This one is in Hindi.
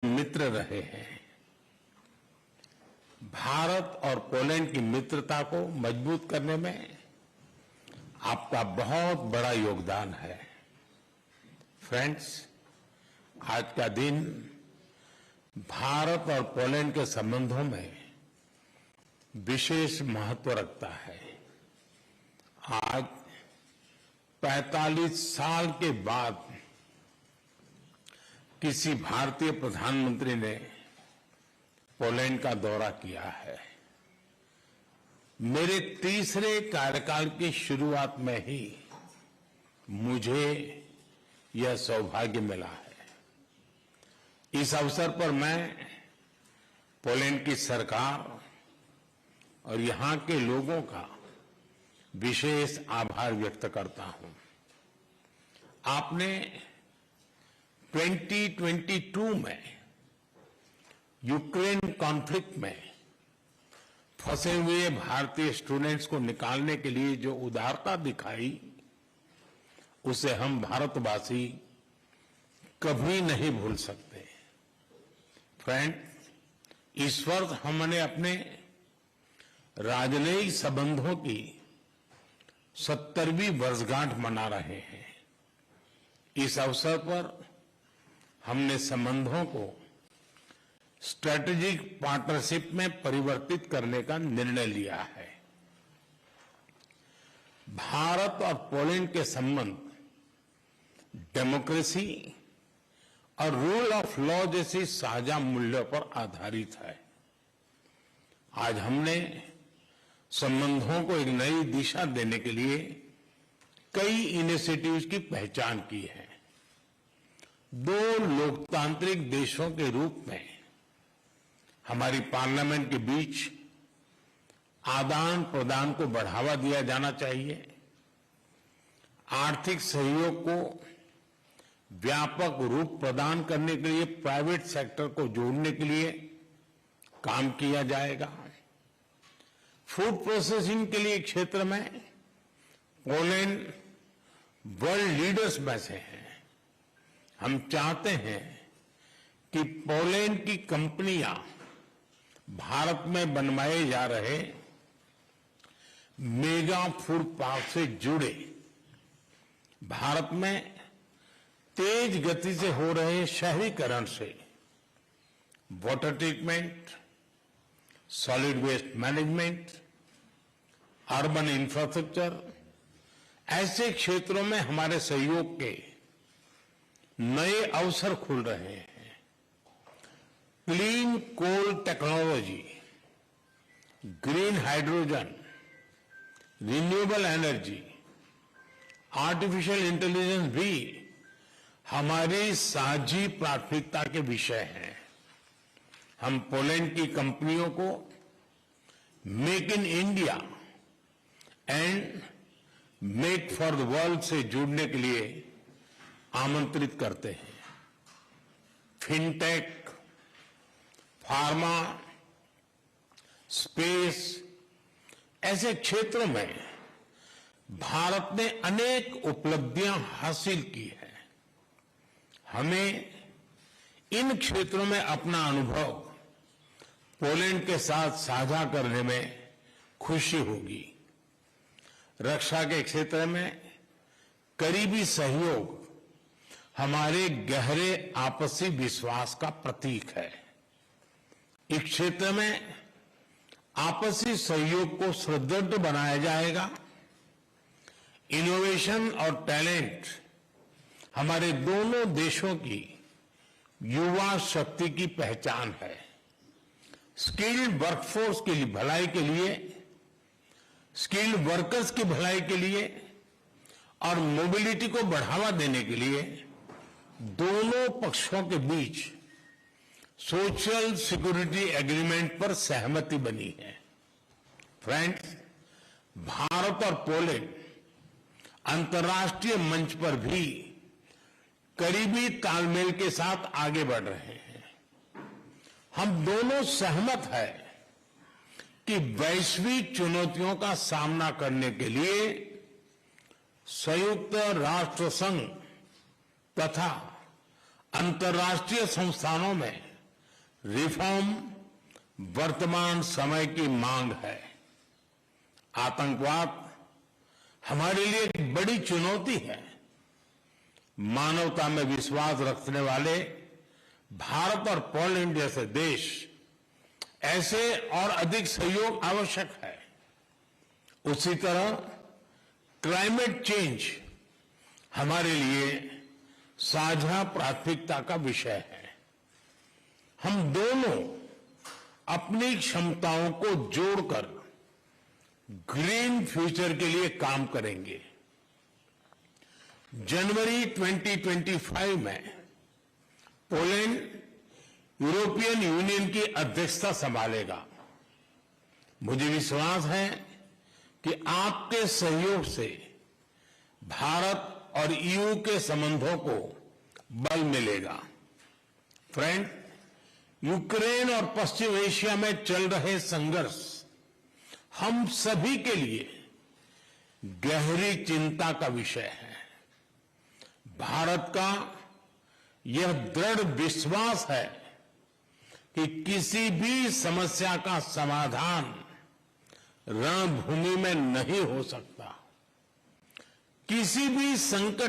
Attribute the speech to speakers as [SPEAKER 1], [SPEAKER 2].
[SPEAKER 1] मित्र रहे हैं। भारत और पोलैंड की मित्रता को मजबूत करने में आपका बहुत बड़ा योगदान है। फ्रेंड्स, आज का दिन भारत और पोलैंड के संबंधों में विशेष महत्व रखता है। आज 45 साल के बाद किसी भारतीय प्रधानमंत्री ने पोलैंड का दौरा किया है। मेरे तीसरे कार्यकाल की शुरुआत में ही मुझे यह सौभाग्य मिला है। इस अवसर पर मैं पोलैंड की सरकार और यहां के लोगों का विशेष आभार व्यक्त करता हूं। आपने 2022 में यूक्रेन कॉन्फ्लिक्ट में फंसे हुए भारतीय स्टूडेंट्स को निकालने के लिए जो उदारता दिखाई, उसे हम भारतवासी कभी नहीं भूल सकते। फ्रेंड, इस वर्ष हमने अपने राजनयिक संबंधों की 70वीं वर्षगांठ मना रहे हैं। इस अवसर पर हमने संबंधों को स्ट्रेटेजिक पार्टनरशिप में परिवर्तित करने का निर्णय लिया है। भारत और पोलैंड के संबंध डेमोक्रेसी और रूल ऑफ लॉ जैसी साझा मूल्यों पर आधारित है। आज हमने संबंधों को एक नई दिशा देने के लिए कई इनिशिएटिव्स की पहचान की है। दो लोकतांत्रिक देशों के रूप में हमारी पार्लियामेंट के बीच आदान प्रदान को बढ़ावा दिया जाना चाहिए। आर्थिक सहयोग को व्यापक रूप प्रदान करने के लिए प्राइवेट सेक्टर को जोड़ने के लिए काम किया जाएगा। फूड प्रोसेसिंग के लिए क्षेत्र में पोलैंड वर्ल्ड लीडर्स में से है। हम चाहते हैं कि पोलैंड की कंपनियां भारत में बनवाए जा रहे मेगा फूड पार्क से जुड़े भारत में तेज गति से हो रहे शहरीकरण से water treatment, solid waste management, urban infrastructure, ऐसे क्षेत्रों में हमारे सहयोग के नए अवसर खुल रहे हैं। Clean coal technology, green hydrogen, renewable energy, artificial intelligence भी हमारी साझी प्राथमिकता के विषय हैं। हम पोलैंड की कंपनियों को make in India and make for the world से जुड़ने के लिए आमंत्रित करते हैं। फिनटेक, फार्मा, स्पेस, ऐसे क्षेत्रों में भारत ने अनेक उपलब्धियां हासिल की है। हमें इन क्षेत्रों में अपना अनुभव पोलैंड के साथ साझा करने में खुशी होगी। रक्षा के क्षेत्र में करीबी सहयोग हमारे गहरे आपसी विश्वास का प्रतीक है। इस क्षेत्र में आपसी सहयोग को सुदृढ़ बनाया जाएगा। इनोवेशन और टैलेंट हमारे दोनों देशों की युवा शक्ति की पहचान है। स्किल्ड वर्कफोर्स की भलाई के लिए, स्किल्ड वर्कर्स की भलाई के लिए और मोबिलिटी को बढ़ावा देने के लिए दोनों पक्षों के बीच सोशल सिक्योरिटी एग्रीमेंट पर सहमति बनी है। फ्रेंड्स, भारत और पोलैंड अंतर्राष्ट्रीय मंच पर भी करीबी तालमेल के साथ आगे बढ़ रहे हैं। हम दोनों सहमत हैं कि वैश्विक चुनौतियों का सामना करने के लिए संयुक्त राष्ट्र संघ तथा अंतर्राष्ट्रीय संस्थानों में रिफॉर्म वर्तमान समय की मांग है। आतंकवाद हमारे लिए एक बड़ी चुनौती है। मानवता में विश्वास रखने वाले भारत और पोलैंड जैसे देश ऐसे और अधिक सहयोग आवश्यक है। उसी तरह क्लाइमेट चेंज हमारे लिए साझा प्राथमिकता का विषय है। हम दोनों अपनी क्षमताओं को जोड़कर ग्रीन फ्यूचर के लिए काम करेंगे। जनवरी 2025 में पोलैंड यूरोपियन यूनियन की अध्यक्षता संभालेगा। मुझे विश्वास है कि आपके सहयोग से भारत और ईयू के संबंधों को बल मिलेगा। फ्रेंड, यूक्रेन और पश्चिम एशिया में चल रहे संघर्ष हम सभी के लिए गहरी चिंता का विषय है। भारत का यह दृढ़ विश्वास है कि किसी भी समस्या का समाधान रणभूमि में नहीं हो सकता। किसी भी संकट